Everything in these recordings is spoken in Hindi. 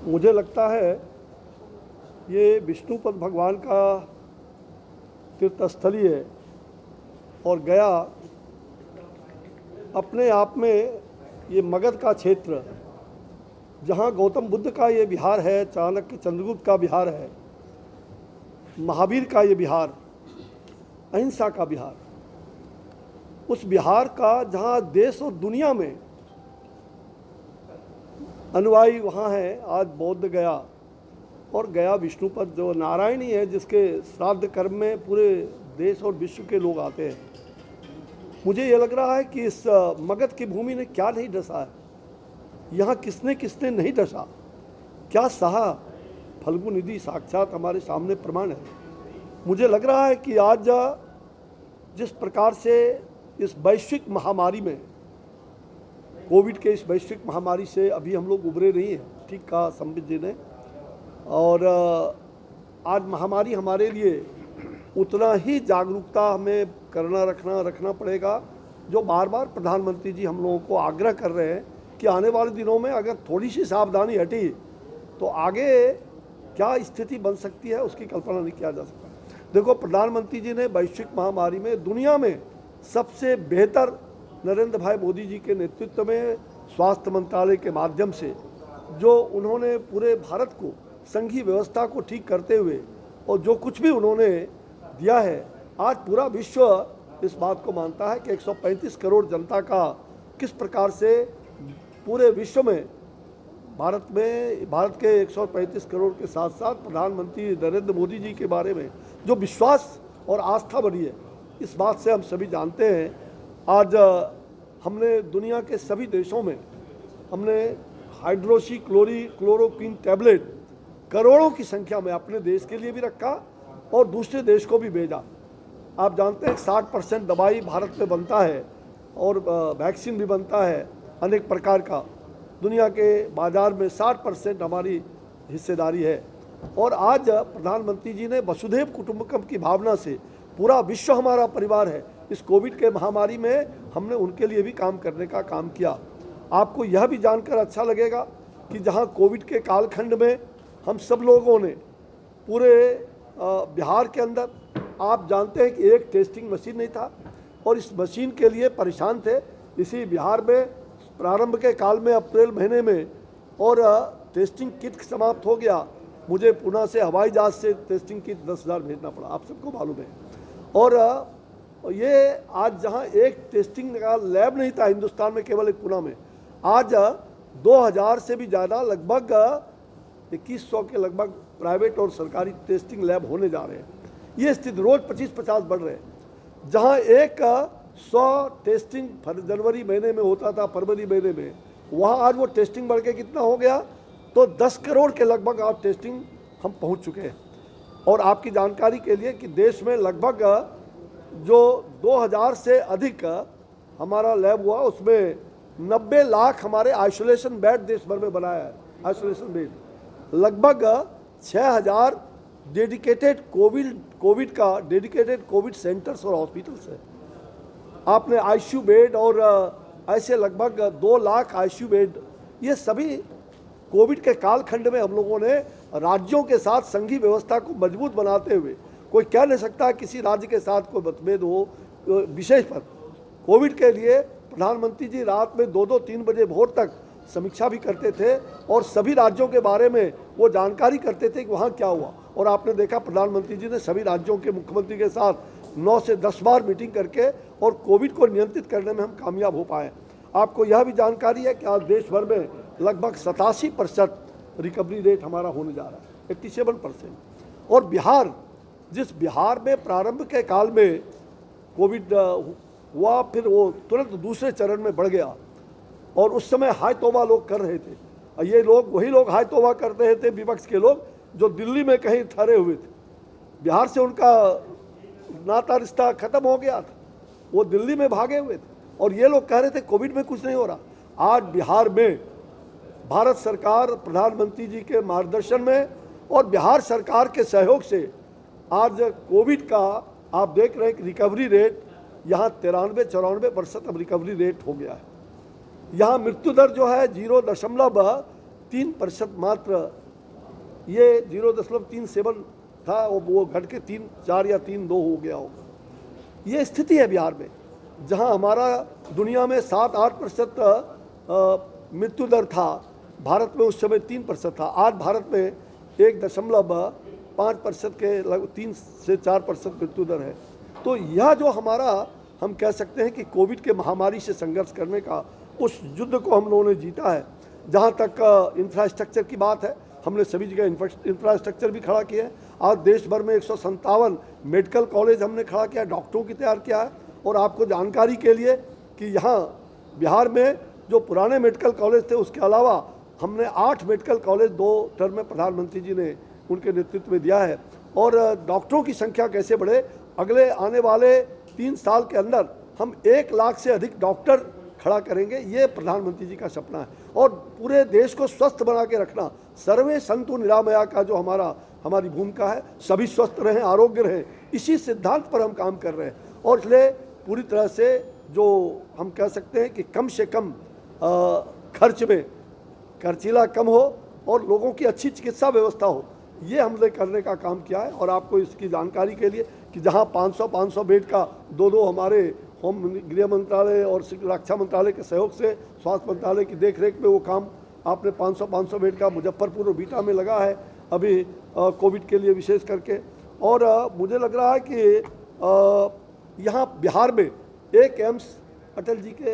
मुझे लगता है ये विष्णुपद भगवान का तीर्थस्थली है और गया अपने आप में ये मगध का क्षेत्र, जहाँ गौतम बुद्ध का ये विहार है, चाणक्य चंद्रगुप्त का विहार है, महावीर का ये विहार, अहिंसा का विहार, उस विहार का जहाँ देश और दुनिया में अनुयायी वहाँ है। आज बौद्ध गया और गया विष्णुपद जो नारायणी है, जिसके श्राद्ध कर्म में पूरे देश और विश्व के लोग आते हैं। मुझे ये लग रहा है कि इस मगध की भूमि ने क्या नहीं डसा है, यहाँ किसने किसने नहीं डसा, क्या सहा, फल्गु निधि साक्षात हमारे सामने प्रमाण है। मुझे लग रहा है कि आज जिस प्रकार से इस वैश्विक महामारी में, कोविड के इस वैश्विक महामारी से अभी हम लोग उभरे नहीं हैं, ठीक कहा संबित जी ने। और आज महामारी हमारे लिए उतना ही जागरूकता हमें रखना पड़ेगा, जो बार बार प्रधानमंत्री जी हम लोगों को आग्रह कर रहे हैं कि आने वाले दिनों में अगर थोड़ी सी सावधानी हटी तो आगे क्या स्थिति बन सकती है, उसकी कल्पना नहीं किया जा सकता। देखो, प्रधानमंत्री जी ने वैश्विक महामारी में दुनिया में सबसे बेहतर नरेंद्र भाई मोदी जी के नेतृत्व में स्वास्थ्य मंत्रालय के माध्यम से जो उन्होंने पूरे भारत को, संघीय व्यवस्था को ठीक करते हुए और जो कुछ भी उन्होंने दिया है, आज पूरा विश्व इस बात को मानता है कि 135 करोड़ जनता का किस प्रकार से पूरे विश्व में भारत के 135 करोड़ के साथ साथ प्रधानमंत्री नरेंद्र मोदी जी के बारे में जो विश्वास और आस्था बढ़ी है, इस बात से हम सभी जानते हैं। आज हमने दुनिया के सभी देशों में हमने हाइड्रोक्सी क्लोरोक्विन टैबलेट करोड़ों की संख्या में अपने देश के लिए भी रखा और दूसरे देश को भी भेजा। आप जानते हैं 60% दवाई भारत में बनता है और वैक्सीन भी बनता है अनेक प्रकार का। दुनिया के बाज़ार में 60% हमारी हिस्सेदारी है। और आज प्रधानमंत्री जी ने वसुधैव कुटुंबकम की भावना से पूरा विश्व हमारा परिवार है, इस कोविड के महामारी में हमने उनके लिए भी काम करने का काम किया। आपको यह भी जानकर अच्छा लगेगा कि जहां कोविड के कालखंड में हम सब लोगों ने पूरे बिहार के अंदर, आप जानते हैं कि एक टेस्टिंग मशीन नहीं था और इस मशीन के लिए परेशान थे। इसी बिहार में प्रारंभ के काल में अप्रैल महीने में और टेस्टिंग किट समाप्त हो गया। मुझे पुणे से हवाई जहाज़ से टेस्टिंग किट 10,000 भेजना पड़ा, आप सबको मालूम है। और ये आज जहां एक टेस्टिंग का लैब नहीं था हिंदुस्तान में, केवल एक पुणे में, आज 2000 से भी ज़्यादा, लगभग 2100 के लगभग प्राइवेट और सरकारी टेस्टिंग लैब होने जा रहे हैं। ये स्थिति रोज़ 25-50 बढ़ रहे हैं। जहां एक 100 टेस्टिंग जनवरी महीने में होता था, फरवरी महीने में, वहाँ आज वो टेस्टिंग बढ़ के कितना हो गया, तो 10 करोड़ के लगभग आज टेस्टिंग हम पहुँच चुके हैं। और आपकी जानकारी के लिए कि देश में लगभग जो 2000 से अधिक हमारा लैब हुआ, उसमें 90 लाख हमारे आइसोलेशन बेड देश भर में बनाया है। आइसोलेशन बेड लगभग 6000 डेडिकेटेड कोविड सेंटर्स और हॉस्पिटल्स है। आपने आईसीयू बेड और ऐसे लगभग 2 लाख आईसीयू बेड, ये सभी कोविड के कालखंड में हम लोगों ने राज्यों के साथ संघीय व्यवस्था को मजबूत बनाते हुए, कोई कह नहीं सकता किसी राज्य के साथ कोई मतभेद हो विशेष पर। कोविड के लिए प्रधानमंत्री जी रात में 2-3 बजे भोर तक समीक्षा भी करते थे और सभी राज्यों के बारे में वो जानकारी करते थे कि वहाँ क्या हुआ। और आपने देखा प्रधानमंत्री जी ने सभी राज्यों के मुख्यमंत्री के साथ 9 से 10 बार मीटिंग करके और कोविड को नियंत्रित करने में हम कामयाब हो पाए। आपको यह भी जानकारी है कि आज देश भर में लगभग 87% रिकवरी रेट हमारा होने जा रहा है, 87%। और बिहार, जिस बिहार में प्रारंभ के काल में कोविड हुआ, फिर वो तुरंत दूसरे चरण में बढ़ गया और उस समय हाय तौबा लोग कर रहे थे। और ये लोग, वही लोग हाय तौबा कर रहे थे, विपक्ष के लोग, जो दिल्ली में कहीं ठहरे हुए थे। बिहार से उनका नाता रिश्ता खत्म हो गया था, वो दिल्ली में भागे हुए थे और ये लोग कह रहे थे कोविड में कुछ नहीं हो रहा। आज बिहार में भारत सरकार प्रधानमंत्री जी के मार्गदर्शन में और बिहार सरकार के सहयोग से आज कोविड का आप देख रहे हैं कि रिकवरी रेट यहाँ 93-94% अब रिकवरी रेट हो गया है। यहाँ मृत्यु दर जो है 0.93 3% मात्र, ये 0.37 था, वो घट के 3.4 या 3.2 हो गया होगा। ये स्थिति है बिहार में, जहां हमारा दुनिया में 7-8% मृत्यु दर था, भारत में उस समय 3% था। आज भारत में 1.5% के लगभग 3 से 4% मृत्यु दर है। तो यह जो हमारा, हम कह सकते हैं कि कोविड के महामारी से संघर्ष करने का उस युद्ध को हम लोगों ने जीता है। जहाँ तक इंफ्रास्ट्रक्चर की बात है, हमने सभी जगह इंफ्रास्ट्रक्चर भी खड़ा किया है। आज देश भर में 157 मेडिकल कॉलेज हमने खड़ा किया, डॉक्टरों की तैयार किया है। और आपको जानकारी के लिए कि यहाँ बिहार में जो पुराने मेडिकल कॉलेज थे, उसके अलावा हमने 8 मेडिकल कॉलेज 2 टर्म में प्रधानमंत्री जी ने उनके नेतृत्व में दिया है। और डॉक्टरों की संख्या कैसे बढ़े, अगले आने वाले 3 साल के अंदर हम 1 लाख से अधिक डॉक्टर खड़ा करेंगे, ये प्रधानमंत्री जी का सपना है। और पूरे देश को स्वस्थ बना के रखना, सर्वे संतु निरामया का जो हमारी भूमिका है, सभी स्वस्थ रहें, आरोग्य रहें, इसी सिद्धांत पर हम काम कर रहे हैं। और इसलिए पूरी तरह से जो हम कह सकते हैं कि कम से कम खर्च में खर्चीला कम हो और लोगों की अच्छी चिकित्सा व्यवस्था हो, ये हमने करने का काम किया है। और आपको इसकी जानकारी के लिए कि जहां 500 बेड का 2 हमारे होम गृह मंत्रालय और रक्षा मंत्रालय के सहयोग से स्वास्थ्य मंत्रालय की देखरेख में वो काम आपने 500 बेड का मुजफ्फरपुर और बीटा में लगा है अभी कोविड के लिए विशेष करके। और मुझे लग रहा है कि यहाँ बिहार में एक एम्स अटल जी के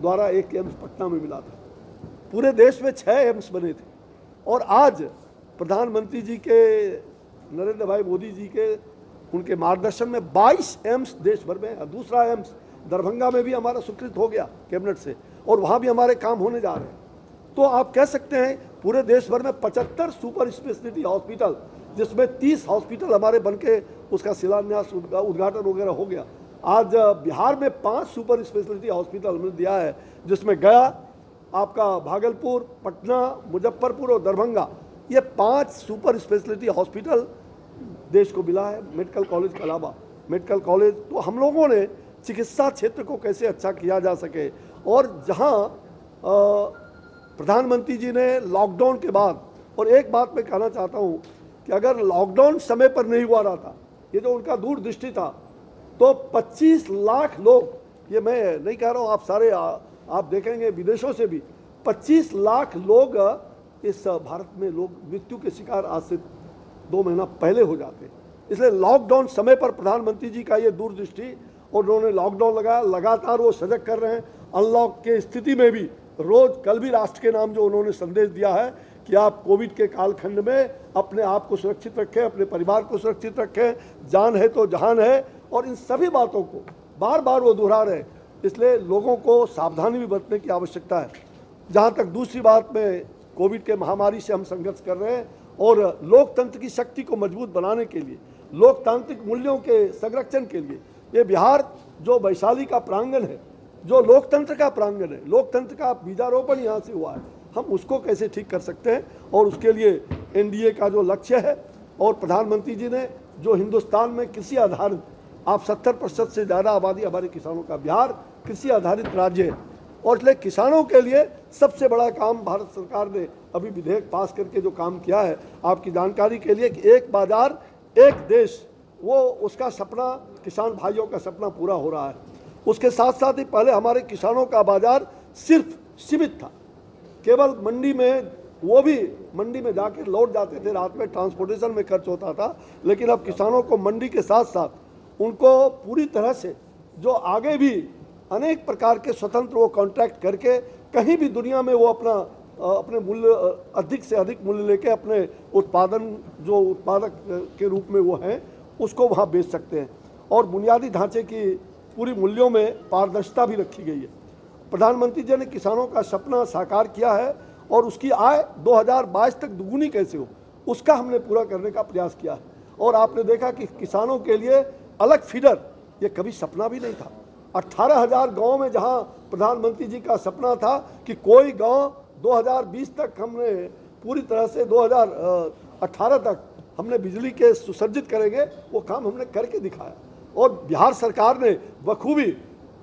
द्वारा एक एम्स पटना में मिला था। पूरे देश में 6 एम्स बने थे। और आज प्रधानमंत्री जी के, नरेंद्र भाई मोदी जी के, उनके मार्गदर्शन में 22 एम्स देश भर में है। दूसरा एम्स दरभंगा में भी हमारा स्वीकृत हो गया कैबिनेट से, और वहाँ भी हमारे काम होने जा रहे हैं। तो आप कह सकते हैं पूरे देश भर में 75 सुपर स्पेशलिटी हॉस्पिटल, जिसमें 30 हॉस्पिटल हमारे बनके उसका शिलान्यास उद्घाटन वगैरह हो गया। आज बिहार में 5 सुपर स्पेशलिटी हॉस्पिटल हमने दिया है, जिसमें गया, आपका भागलपुर, पटना, मुजफ्फरपुर और दरभंगा, ये 5 सुपर स्पेशलिटी हॉस्पिटल देश को मिला है। मेडिकल कॉलेज के अलावा मेडिकल कॉलेज, तो हम लोगों ने चिकित्सा क्षेत्र को कैसे अच्छा किया जा सके। और जहां प्रधानमंत्री जी ने लॉकडाउन के बाद, और एक बात मैं कहना चाहता हूं कि अगर लॉकडाउन समय पर नहीं हुआ रहा था, ये जो उनका दूरदृष्टि था, तो 25 लाख लोग, ये मैं नहीं कह रहा हूँ, आप सारे आप देखेंगे विदेशों से भी 25 लाख लोग इस भारत में लोग मृत्यु के शिकार आज से 2 महीना पहले हो जाते। इसलिए लॉकडाउन समय पर प्रधानमंत्री जी का ये दूरदृष्टि, और उन्होंने लॉकडाउन लगाया, लगातार वो सजग कर रहे हैं। अनलॉक के स्थिति में भी रोज, कल भी राष्ट्र के नाम जो उन्होंने संदेश दिया है कि आप कोविड के कालखंड में अपने आप को सुरक्षित रखें, अपने परिवार को सुरक्षित रखें, जान है तो जहान है, और इन सभी बातों को बार बार वो दोहरा रहे हैं। इसलिए लोगों को सावधानी भी बरतने की आवश्यकता है। जहाँ तक दूसरी बात में, कोविड के महामारी से हम संघर्ष कर रहे हैं, और लोकतंत्र की शक्ति को मजबूत बनाने के लिए, लोकतांत्रिक मूल्यों के संरक्षण के लिए, ये बिहार जो वैशाली का प्रांगण है, जो लोकतंत्र का प्रांगण है, लोकतंत्र का बीजारोपण यहाँ से हुआ है, हम उसको कैसे ठीक कर सकते हैं। और उसके लिए एनडीए का जो लक्ष्य है, और प्रधानमंत्री जी ने जो हिंदुस्तान में कृषि आधारित, आप 70% से ज़्यादा आबादी हमारे किसानों का, बिहार कृषि आधारित राज्य है। और इसलिए किसानों के लिए सबसे बड़ा काम भारत सरकार ने अभी विधेयक पास करके जो काम किया है, आपकी जानकारी के लिए, कि एक बाजार एक देश, वो उसका सपना, किसान भाइयों का सपना पूरा हो रहा है। उसके साथ साथ ही पहले हमारे किसानों का बाजार सिर्फ सीमित था, केवल मंडी में, वो भी मंडी में जाकर लौट जाते थे, रात में ट्रांसपोर्टेशन में खर्च होता था। लेकिन अब किसानों को मंडी के साथ साथ उनको पूरी तरह से, जो आगे भी अनेक प्रकार के स्वतंत्र वो कॉन्ट्रैक्ट करके कहीं भी दुनिया में वो अपने मूल्य, अधिक से अधिक मूल्य लेके अपने उत्पादन, जो उत्पादक के रूप में वो हैं, उसको वहाँ बेच सकते हैं। और बुनियादी ढांचे की पूरी मूल्यों में पारदर्शिता भी रखी गई है। प्रधानमंत्री जी ने किसानों का सपना साकार किया है, और उसकी आय 2022 तक दुगुनी कैसे हो, उसका हमने पूरा करने का प्रयास किया है। और आपने देखा कि किसानों के लिए अलग फीडर, ये कभी सपना भी नहीं था। 18,000 गाँव में जहाँ प्रधानमंत्री जी का सपना था कि कोई गाँव 2020 तक, हमने पूरी तरह से 2018 तक हमने बिजली के सुसज्जित करेंगे, वो काम हमने करके दिखाया। और बिहार सरकार ने बखूबी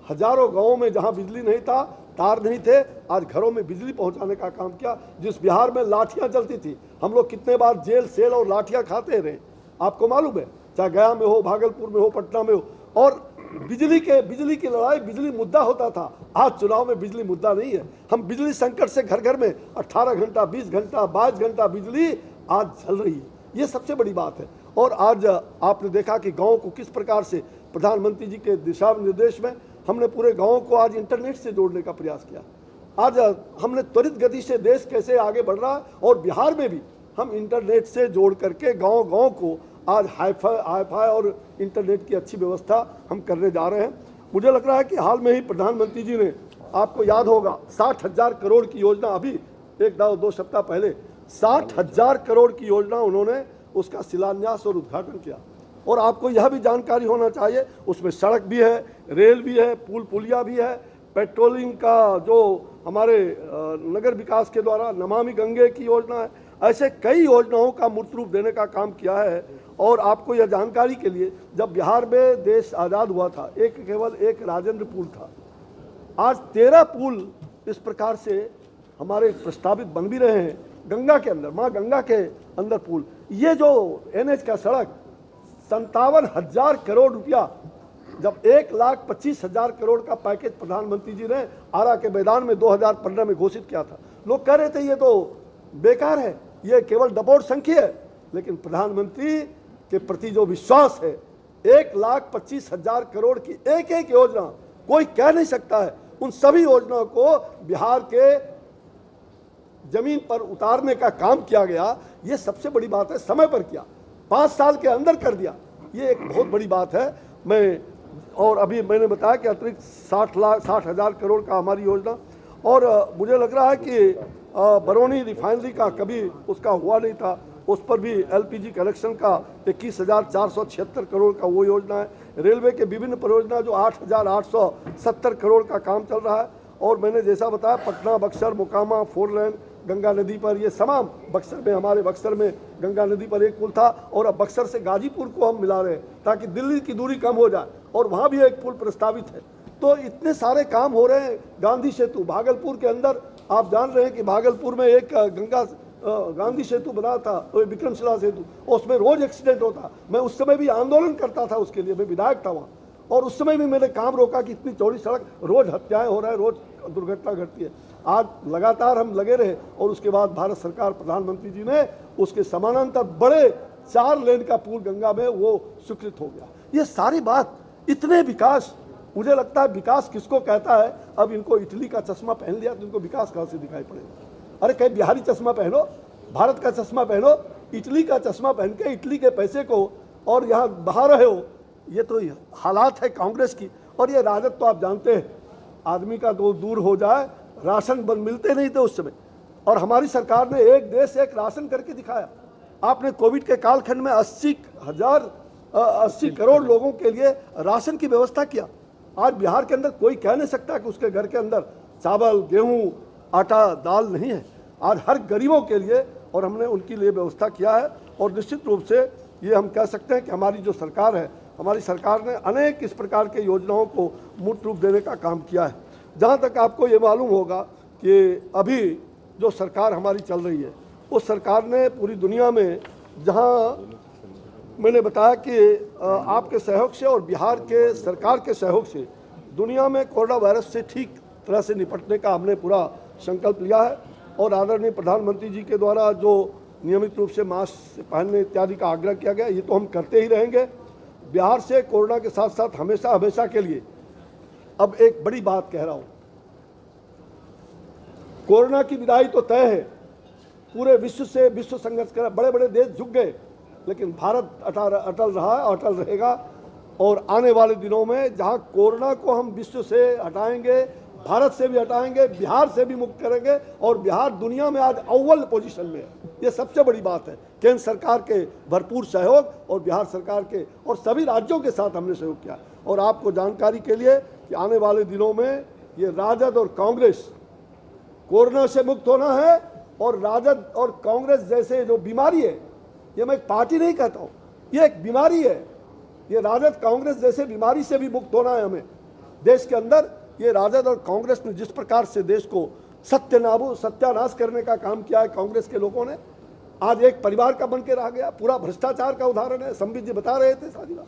हजारों गाँवों में जहाँ बिजली नहीं था, तार नहीं थे, आज घरों में बिजली पहुंचाने का काम किया। जिस बिहार में लाठियां चलती थी, हम लोग कितने बार जेल सेल और लाठियां खाते रहे, आपको मालूम है, चाहे गया में हो, भागलपुर में हो, पटना में हो। और बिजली की लड़ाई बिजली मुद्दा होता था, आज चुनाव में बिजली मुद्दा नहीं है। हम बिजली संकट से घर घर में 18 घंटा, 20 घंटा, 22 घंटा बिजली आज चल रही है, ये सबसे बड़ी बात है। और आज आपने देखा कि गाँव को किस प्रकार से प्रधानमंत्री जी के दिशा निर्देश में हमने पूरे गाँव को आज इंटरनेट से जोड़ने का प्रयास किया। आज हमने त्वरित गति से देश कैसे आगे बढ़ रहा है, और बिहार में भी हम इंटरनेट से जोड़ करके गांव-गांव को आज हाईफाई और इंटरनेट की अच्छी व्यवस्था हम करने जा रहे हैं। मुझे लग रहा है कि हाल में ही प्रधानमंत्री जी ने, आपको याद होगा, 60,000 करोड़ की योजना, अभी 1-2 सप्ताह पहले 60,000 करोड़ की योजना उन्होंने उसका शिलान्यास और उद्घाटन किया। और आपको यह भी जानकारी होना चाहिए, उसमें सड़क भी है, रेल भी है, पुल पुलिया भी है, पेट्रोलिंग का जो हमारे नगर विकास के द्वारा नमामि गंगे की योजना है, ऐसे कई योजनाओं का मूर्त रूप देने का काम किया है। और आपको यह जानकारी के लिए, जब बिहार में देश आज़ाद हुआ था, केवल एक राजेंद्र पुल था, आज 13 पुल इस प्रकार से हमारे प्रस्तावित बन भी रहे हैं। गंगा के अंदर, माँ गंगा के अंदर पुल, ये जो NH का सड़क 57,000 करोड़ रुपया, जब 1,25,000 करोड़ का पैकेज प्रधानमंत्री जी ने आरा के मैदान में 2015 में घोषित किया था, लोग कह रहे थे ये तो बेकार है, ये केवल डबोर संख्या है। लेकिन प्रधानमंत्री के प्रति जो विश्वास है, 1,25,000 करोड़ की एक एक योजना, कोई कह नहीं सकता है। उन सभी योजनाओं को बिहार के जमीन पर उतारने का काम किया गया, ये सबसे बड़ी बात है। समय पर किया, 5 साल के अंदर कर दिया, ये एक बहुत बड़ी बात है। और अभी मैंने बताया कि अतिरिक्त 60,000 करोड़ का हमारी योजना। और मुझे लग रहा है कि बरौनी रिफाइनरी का कभी उसका हुआ नहीं था, उस पर भी LPG कनेक्शन का 21,476 करोड़ का वो योजना है। रेलवे के विभिन्न परियोजना जो 8,870 करोड़ का काम चल रहा है। और मैंने जैसा बताया, पटना बक्सर मोकामा 4 लेन गंगा नदी पर, ये तमाम बक्सर में, हमारे बक्सर में गंगा नदी पर एक पुल था, और अब बक्सर से गाजीपुर को हम मिला रहे हैं ताकि दिल्ली की दूरी कम हो जाए, और वहाँ भी एक पुल प्रस्तावित है। तो इतने सारे काम हो रहे हैं। गांधी सेतु भागलपुर के अंदर, आप जान रहे हैं कि भागलपुर में एक गांधी सेतु बना था, तो विक्रमशिला सेतु, उसमें रोज एक्सीडेंट होता। मैं उस समय भी आंदोलन करता था उसके लिए, मैं विधायक था वहाँ, और उस समय भी मैंने काम रोका कि इतनी चौड़ी सड़क, रोज हत्याएं हो रहा है, रोज दुर्घटना घटती है। आज लगातार हम लगे रहे, और उसके बाद भारत सरकार, प्रधानमंत्री जी ने उसके समानांतर बड़े 4 लेन का पुल गंगा में वो स्वीकृत हो गया। ये सारी बात, इतने विकास, मुझे लगता है विकास किसको कहता है। अब इनको इटली का चश्मा पहन लिया तो इनको विकास कहाँ से दिखाई पड़ेगा। अरे कहीं बिहारी चश्मा पहनो, भारत का चश्मा पहनो, इटली का चश्मा पहन के इटली के पैसे को और यहाँ बहा रहे हो। ये तो हालात है कांग्रेस की। और ये राजद तो आप जानते हैं, आदमी का दो दूर हो जाए, राशन बंद मिलते नहीं थे उस समय, और हमारी सरकार ने एक देश एक राशन करके दिखाया। आपने कोविड के कालखंड में 80 करोड़ लोगों के लिए राशन की व्यवस्था किया। आज बिहार के अंदर कोई कह नहीं सकता कि उसके घर के अंदर चावल, गेहूं, आटा, दाल नहीं है। आज हर गरीबों के लिए, और हमने उनके लिए व्यवस्था किया है। और निश्चित रूप से ये हम कह सकते हैं कि हमारी जो सरकार है, हमारी सरकार ने अनेक इस प्रकार के योजनाओं को मूर्त रूप देने का काम किया है। जहाँ तक आपको ये मालूम होगा कि अभी जो सरकार हमारी चल रही है, उस सरकार ने पूरी दुनिया में, जहाँ मैंने बताया कि आपके सहयोग से और बिहार के सरकार के सहयोग से दुनिया में कोरोना वायरस से ठीक तरह से निपटने का हमने पूरा संकल्प लिया है। और आदरणीय प्रधानमंत्री जी के द्वारा जो नियमित रूप से मास्क पहनने इत्यादि का आग्रह किया गया, ये तो हम करते ही रहेंगे। बिहार से कोरोना के साथ साथ हमेशा हमेशा के लिए, अब एक बड़ी बात कह रहा हूँ, कोरोना की विदाई तो तय है, पूरे विश्व से विश्व संघर्ष कर बड़े बड़े देश झुक गए, लेकिन भारत अटल रहा है और अटल रहेगा। और आने वाले दिनों में जहां कोरोना को हम विश्व से हटाएंगे, भारत से भी हटाएंगे, बिहार से भी मुक्त करेंगे, और बिहार दुनिया में आज अव्वल पोजीशन में है। ये सबसे बड़ी बात है। केंद्र सरकार के भरपूर सहयोग और बिहार सरकार के और सभी राज्यों के साथ हमने सहयोग किया। और आपको जानकारी के लिए कि आने वाले दिनों में ये राजद और कांग्रेस, कोरोना से मुक्त होना है, और राजद और कांग्रेस जैसे जो बीमारी है, ये मैं एक पार्टी नहीं कहता हूँ, ये एक बीमारी है। ये राजद कांग्रेस जैसे बीमारी से भी मुक्त होना है हमें। देश के अंदर ये राजद और कांग्रेस ने जिस प्रकार से देश को सत्यानाश करने का काम किया है कांग्रेस के लोगों ने, आज एक परिवार का बन के रह गया, पूरा भ्रष्टाचार का उदाहरण है। संबित जी बता रहे थे सारी बात।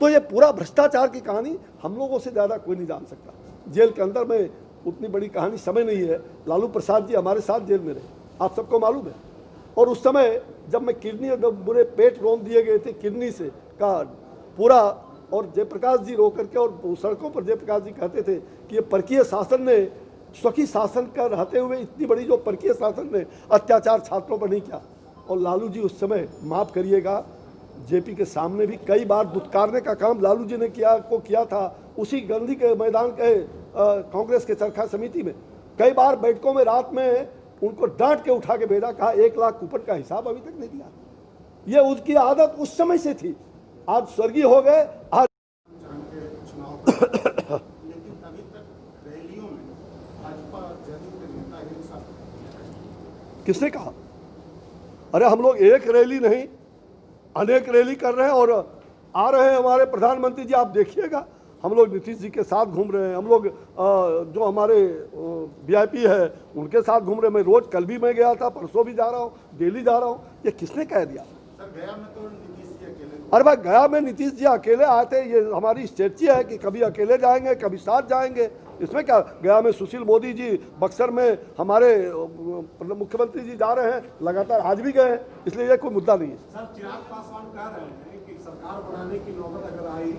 तो ये पूरा भ्रष्टाचार की कहानी हम लोगों से ज़्यादा कोई नहीं जान सकता। जेल के अंदर में उतनी बड़ी कहानी समय नहीं है। लालू प्रसाद जी हमारे साथ जेल में रहे, आप सबको मालूम है। और उस समय जब मैं किडनी, पूरे पेट रोन दिए गए थे किडनी से का पूरा, और जयप्रकाश जी रो करके और सड़कों पर जयप्रकाश जी कहते थे कि ये परकीय शासन ने, स्वकीय शासन का रहते हुए इतनी बड़ी जो परकीय शासन ने अत्याचार छात्रों पर नहीं किया। और लालू जी उस समय, माफ़ करिएगा, जेपी के सामने भी कई बार दुत्कारने का काम लालू जी ने किया था। उसी गांधी के मैदान के कांग्रेस के चरखा समिति में कई बार बैठकों में रात में उनको डांट के उठा के भेजा, कहा 1 लाख कूपन का हिसाब अभी तक नहीं दिया। ये उसकी आदत उस समय से थी। आज स्वर्गीय हो गए। आज लेकिन अभी तक रैलियों में भाजपा जदयू के नेता एक साथ। किसने कहा? अरे हम लोग एक रैली नहीं, अनेक रैली कर रहे हैं और आ रहे हैं हमारे प्रधानमंत्री जी, आप देखिएगा। हम लोग नीतीश जी के साथ घूम रहे हैं, हम लोग जो हमारे वीआईपी है उनके साथ घूम रहे हैं। मैं रोज, कल भी मैं गया था, परसों भी जा रहा हूँ, डेली जा रहा हूँ। ये किसने कह दिया? सर गया में तो नीतीश जी अकेले। अरे भाई, गया में नीतीश जी अकेले आए थे। ये हमारी स्ट्रेटजी है कि कभी अकेले जाएंगे, कभी साथ जाएंगे। इसमें क्या? गया में सुशील मोदी जी, बक्सर में हमारे मुख्यमंत्री जी जा रहे हैं, लगातार आज भी गए हैं, इसलिए ये कोई मुद्दा नहीं है। सर चिराग पासवान कह रहे हैं कि सरकार बनाने की नौबत अगर आई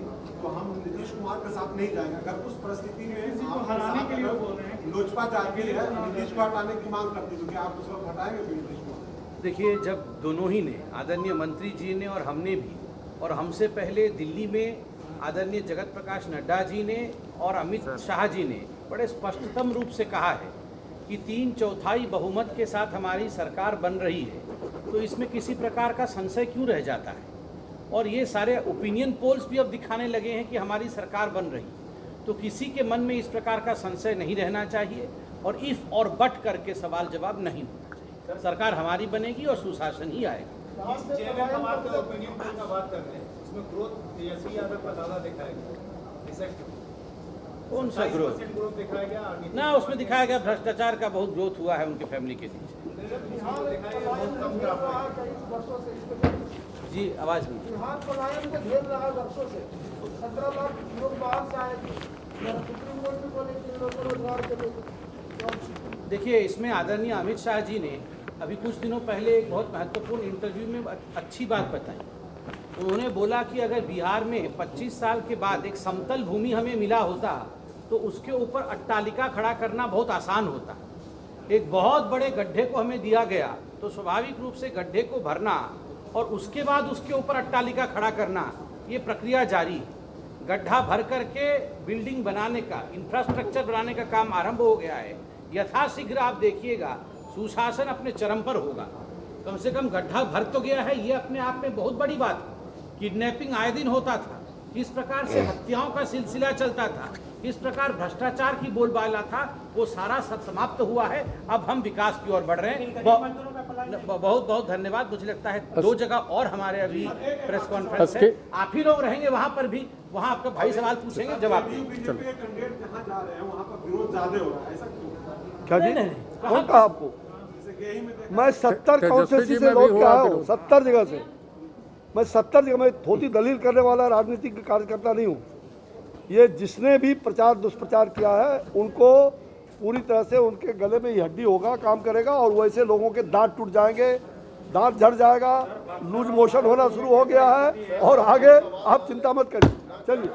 तो हम नीतीश कुमार के साथ नहीं जाएंगे। अगर उस परिस्थिति में हराने के लिए बोल रहे हैं, लोजपा जाती है नीतीश को हटाने की मांग करती है, तो क्या आप उस वक्त हटाएंगे नीतीश कुमार? देखिए, जब दोनों ही ने, आदरणीय मंत्री जी ने और हमने भी, और हमसे पहले दिल्ली में आदरणीय जगत प्रकाश नड्डा जी ने और अमित शाह जी ने बड़े स्पष्टतम रूप से कहा है कि 3/4 बहुमत के साथ हमारी सरकार बन रही है, तो इसमें किसी प्रकार का संशय क्यों रह जाता है। और ये सारे ओपिनियन पोल्स भी अब दिखाने लगे हैं कि हमारी सरकार बन रही, तो किसी के मन में इस प्रकार का संशय नहीं रहना चाहिए और इफ़ और बट करके सवाल जवाब नहीं होना चाहिए। सरकार हमारी बनेगी और सुशासन ही आएगा। कौन सा ग्रोथ दिखाया गया? ना, उसमें दिखाया गया भ्रष्टाचार का बहुत ग्रोथ हुआ है उनके फैमिली के नीचे। जी, आवाज़ नहीं। देखिए, इसमें आदरणीय अमित शाह जी ने अभी कुछ दिनों पहले एक बहुत महत्वपूर्ण इंटरव्यू में अच्छी बात बताई। उन्होंने बोला कि अगर बिहार में 25 साल के बाद एक समतल भूमि हमें मिला होता तो उसके ऊपर अट्टालिका खड़ा करना बहुत आसान होता। एक बहुत बड़े गड्ढे को हमें दिया गया तो स्वाभाविक रूप से गड्ढे को भरना और उसके बाद उसके ऊपर अट्टालिका खड़ा करना, ये प्रक्रिया जारी है। गड्ढा भर करके बिल्डिंग बनाने का, इंफ्रास्ट्रक्चर बनाने का काम आरंभ हो गया है। यथाशीघ्र आप देखिएगा सुशासन अपने चरम पर होगा। कम से कम गड्ढा भर तो गया है, ये अपने आप में बहुत बड़ी बात है। किडनैपिंग आए दिन होता था, किस प्रकार से हत्याओं का सिलसिला चलता था, किस प्रकार भ्रष्टाचार की बोलबाला था, वो सारा समाप्त हुआ है। अब हम विकास की ओर बढ़ रहे हैं। बहुत बहुत धन्यवाद। मुझे लगता है 2 जगह और हमारे अभी प्रेस कॉन्फ्रेंस है, आप ही लोग रहेंगे वहाँ पर भी। वहाँ आपका भाई सवाल पूछेंगे, जवाब क्या जी? कौन कहा आपको? मैं 70 कॉन्स्टिट्यूंसी से लौट के आया हूँ, 70 जगह से। मैं 70 जगह में थोड़ी दलील करने वाला राजनीतिक कार्यकर्ता नहीं हूँ। ये जिसने भी प्रचार दुष्प्रचार किया है उनको पूरी तरह से उनके गले में ही हड्डी होगा, काम करेगा, और वैसे लोगों के दांत टूट जाएंगे, दांत झड़ जाएगा, लूज मोशन होना शुरू हो गया है। और आगे आप चिंता मत करिए। चलिए।